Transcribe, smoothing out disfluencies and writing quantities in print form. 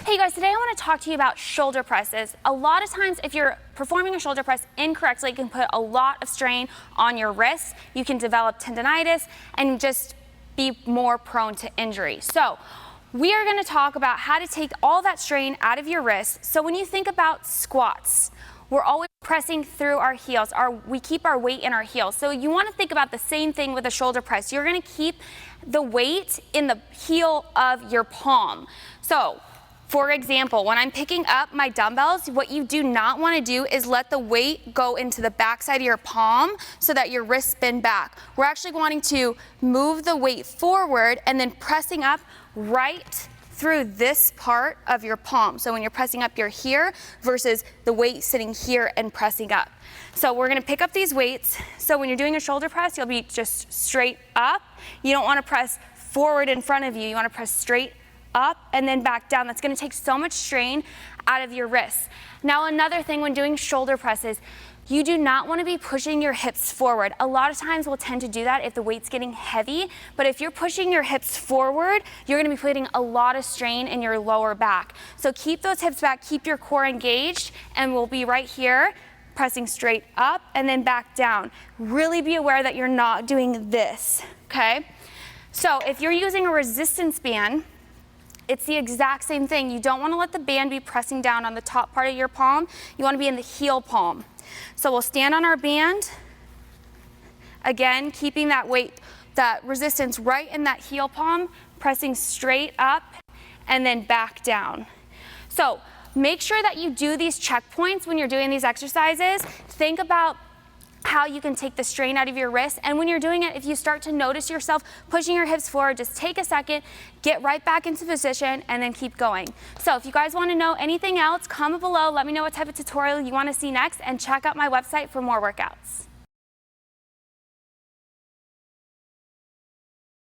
Hey guys, today I want to talk to you about shoulder presses. A lot of times if you're performing a shoulder press incorrectly, it can put a lot of strain on your wrists. You can develop tendonitis and just be more prone to injury. So we are going to talk about how to take all that strain out of your wrists. So when you think about squats, we're always pressing through our heels. We keep our weight in our heels. So you want to think about the same thing with a shoulder press. You're going to keep the weight in the heel of your palm. So for example, when I'm picking up my dumbbells, what you do not want to do is let the weight go into the backside of your palm so that your wrists spin back. We're actually wanting to move the weight forward and then pressing up right through this part of your palm. So when you're pressing up, you're here versus the weight sitting here and pressing up. So we're going to pick up these weights. So when you're doing a shoulder press, you'll be just straight up. You don't want to press forward in front of you. You want to press straight up and then back down. That's going to take so much strain out of your wrists. Now another thing when doing shoulder presses, you do not want to be pushing your hips forward. A lot of times we'll tend to do that if the weight's getting heavy, but if you're pushing your hips forward, you're going to be putting a lot of strain in your lower back. So keep those hips back, keep your core engaged, and we'll be right here pressing straight up and then back down. Really be aware that you're not doing this, okay? So if you're using a resistance band, it's the exact same thing. You don't want to let the band be pressing down on the top part of your palm. You want to be in the heel palm. So we'll stand on our band. Again, keeping that weight, that resistance right in that heel palm, pressing straight up and then back down. So make sure that you do these checkpoints when you're doing these exercises. Think about how you can take the strain out of your wrist, and when you're doing it, if you start to notice yourself pushing your hips forward, just take a second, get right back into position, and then keep going. So if you guys want to know anything else, comment below, let me know what type of tutorial you want to see next, and check out my website for more workouts.